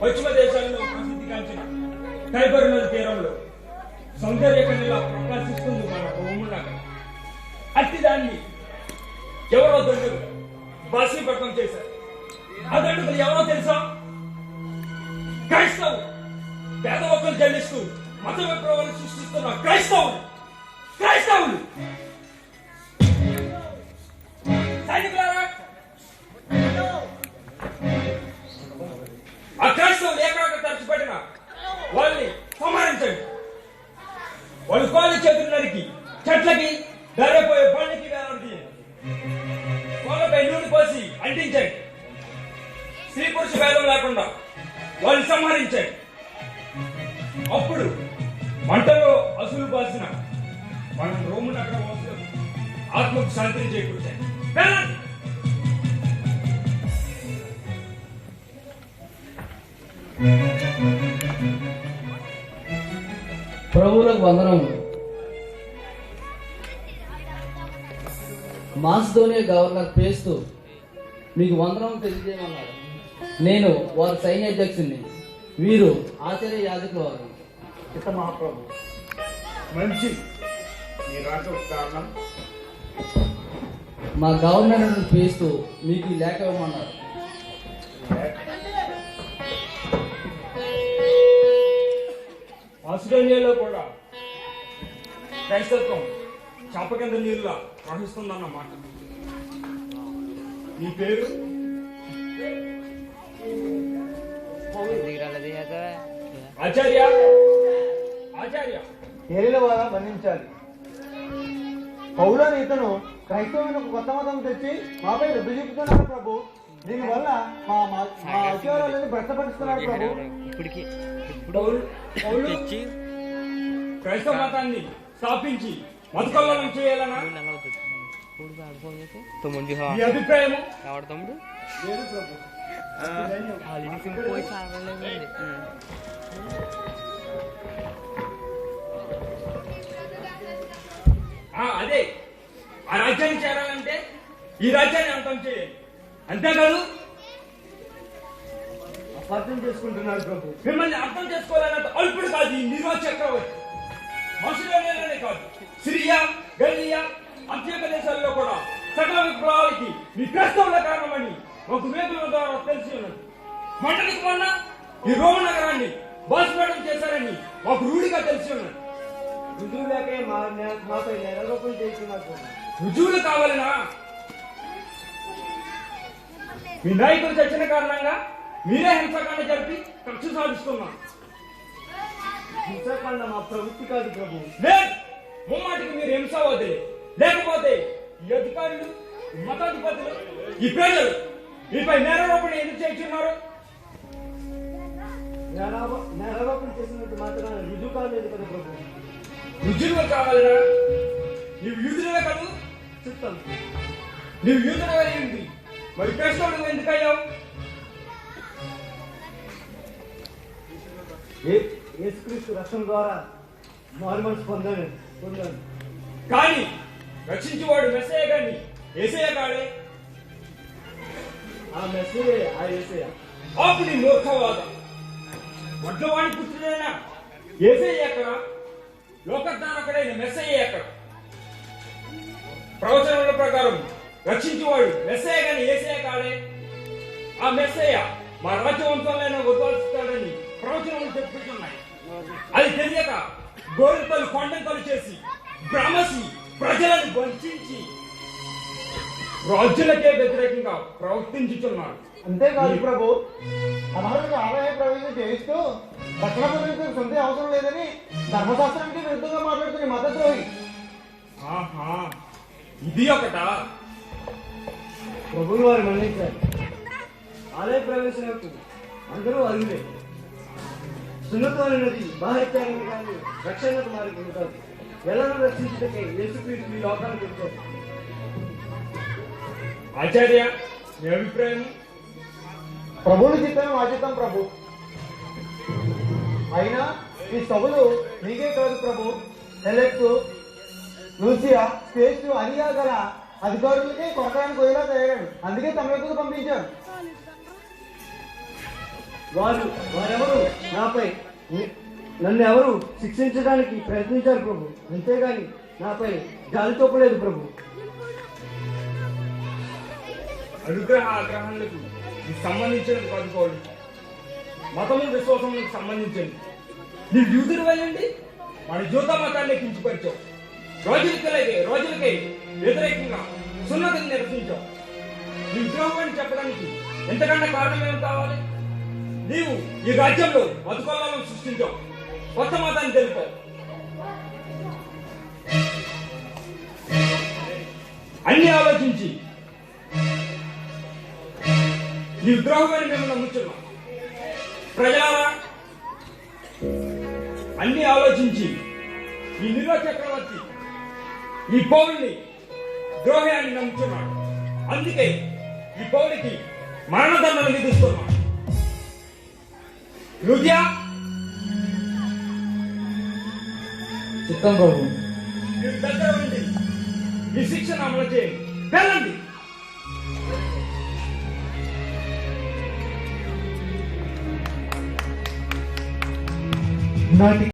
పశ్చిమ దేశాల్లో ప్రసిద్ధిగాంచిన టైబర్ నది తీరంలో సౌందర్యకన్యలా ప్రకాశిస్తుంది మన రోముల నగరం. అట్టి దాన్ని ఎవరో దండులు బాసీపట్నం చేశారు. ఆ దండుకులు ఎవరో తెలుసా? క్రైస్తవులు. పేద ఒక్కలు జల్లిస్తూ మత విప్లవాన్ని సృష్టిస్తున్న క్రైస్తవులు. సైనికులారా, ఆ క్రైస్తవులు ఏకాగ్ర తరచిపడిన వాళ్ళని సంహరించండి. వాళ్ళు కాళ్ళు చేతులు నరికి చెట్లకి ధరపోయే బండికి వేలాడదీయండి. కోళ్ళపై నూనె పోసి అంటించండి. స్త్రీ పురుష భేదం లేకుండా వాళ్ళు సంహరించండి. అప్పుడు మంటలో అసలు బాసిన మనం రోము నగర వాసులు ఆత్మకు శాంతిని చేకూర్చండి. వెళ్ళండి. ప్రభువులకు వందనములు. మాసిదోనియా గవర్నర్ ఫేస్తు మీకు వందనం తెలియజేయమన్నారు. నేను వారి సైన్యాధ్యక్షుడిని. వీరు ఆచార్య యాజకుల వారు. చిత్త మహాప్రభు, మంచి మీ రాక కారణం మా గవర్నర్ ఫేస్తు మీకు ఈ లేఖ ఇవ్వమన్నారు. ఆస్ట్రేలియాలో కూడా క్రైస్తత్వం చాప కింద నీరులా ప్రవహిస్తుందన్నమాట. నీ పేరు? ఆచార్య. ఏలిన వారా బంధించాలి. పౌలని ఇతను క్రైస్తవులకు కొత్త మతం తెచ్చి మాపై రుద్దు చూపుతున్నాడు ప్రభు. దీనివల్ల మా అధికారాలను భ్రష్టపరుస్తున్నాడు ప్రభు. క్రైస్తవ మతాన్ని స్థాపించి మతకల్లోనం చేయాలనా? మీ అభిప్రాయం? లేదు ప్రభు. అదే, ఆ రాజ్యాన్ని చేరాలంటే ఈ రాజ్యాన్ని అంతం చేయాలి. అంతేకాదు అర్థం చేసుకుంటున్నాడు ప్రభు. మిమ్మల్ని అర్థం చేసుకోవాలన్నంత అల్పుడు కాదు ఈ నీరో చక్రవర్తి. మనుషులనే కాదు, సిరియా, గలియా, అంత్యోక దేశాల్లో కూడా సకల విప్లవాలకి మీ క్రైస్తవుల కారణమని ఒక వేగుల ద్వారా తెలిసి ఉన్నది. మొన్నటికి మొన్న ఈ రోమ నగరాన్ని బాసిపేటం చేశారని ఒక రూఢిగా తెలిసి ఉన్నది. రుజువు లేకే మాపై నేరారోపణ చేస్తున్నారు. రుజువులు కావాలనా? మీ నాయకులు చచ్చిన కారణంగా మీరే హింసాకాండ జరిపి కక్ష సాధిస్తున్నారు. హింసాకాండ మా ప్రవృత్తి కాదు ప్రభు. లేదు, ముమ్మాటికి మీరు హింసవద్దే. లేకపోతే ఈ అధికారులు, ఈ మతాధిపతులు, ఈ ప్రజలు మీపై నేరారోపణ ఎందుకు చేస్తున్నారు? నేరారోపణ చేసినట్టు మాత్రం రుజువు కాలేదు కదా ప్రభు. రుజువులు కావాలనా? నీవు యూదులవే కాదు, చిత్తం. నీవు యూదులవే అయింది, మరి క్రైస్తవుడు ఎందుకు అయ్యావు? యేసుక్రీస్తు రక్షణ ద్వారా మారుమనసు పొందాను. కానీ రక్షించేవాడు మెస్సయ్య గాని యేసయ్య కాడే. ఆ మెస్సయ్య ఆ యేసయ్య. ఆపు నీ మూర్ఖవాద. వడ్లవాణి పుత్రుడైనా యేసయ్య ఎక్కడ? లోకజ్ఞానకుడైన మెస్సయ్య ఎక్కడ? ప్రవచనముల ప్రకారం రక్షించేవాడు మెస్సయ్య గాని యేసయ్య కాడే. ఆ మెస్సయ్య మా రాజ్యవంతంలో ఉద్వాసిస్తాడని ప్రవచనములు చెప్పుకుంటున్నాయి. అది తెలియక గోరింతలు కొండంతలు చేసి భ్రమసి ప్రజలను వంచించి రాజ్యులకే వ్యతిరేకంగా ప్రవర్తించుతున్నారు. అంతేకాదు ప్రభు, అర్హులకు ఆదాయ ప్రవేశం చేయిస్తూ రక్షణ పొందేందుకు సొంత అవసరం లేదని ధర్మశాస్త్రానికి విరుద్ధంగా మాట్లాడుతున్న మతద్రోహి. ఆహా, ఇది ఒకటా? ప్రభువు వారు మన్నించారు. ఆలయ ప్రవేశంకు అందరూ అర్హులే. సున్నతం అనేది బాహ్యత్యాగం కానీ రక్షణకు మార్గం కాదు. ఎలానో రక్షించటకే యేసుక్రీస్తు ఈ లోకానికి వచ్చారు. ఆచార్య, మీ అభిప్రాయం? ప్రభువుని చిత్తం ఆచితం ప్రభు. అయినా ఈ సభలు మీకే కాదు ప్రభు, ఎలెక్ట్, లూసియా, స్పేస్ అనియా గల అధికారులకే కొరకానికి పోయేలా తయారాడు. అందుకే తమ యొక్కకు పంపించారు. వారెవరు నాపై నన్ను ఎవరు శిక్షించడానికి ప్రయత్నించారు ప్రభు, అంతేగాని నాపై జాలి చూపలేదు ప్రభు. అనుగ్రహ ఆగ్రహాలకు సంబంధించినది కాదు పౌలు, మతము విశ్వాసములకు సంబంధించింది. నీవు యూదుడు అయ్యండి మన యూద మతాన్ని కించపరిచావు, రోజులకే వ్యతిరేకంగా సున్నతిని నిరసించావు. నీ విగ్రహం అని చెప్పడానికి ఎంతకన్నా కారణం ఏం కావాలి? నీవు ఈ రాజ్యంలో మతకొల్లాలను సృష్టించావు, కొత్త మతాన్ని తెలిపావు. అన్ని ఆలోచించి నీ విగ్రహమని మేము నమ్ముతున్నాం. ప్రజలారా, అన్ని ఆలోచించి ఈ నిరో చక్రవర్తి ఈ పౌరుని ద్రోహి అని నమ్ముతున్నాడు. అందుకే ఈ పౌరునికి మరణదండన విధిస్తున్నాడు. లుదియా, చిత్తం ప్రభు. మీరు దగ్గర ఉండి ఈ శిక్షను అమలు చేయండి. వెళ్ళండి. నాటి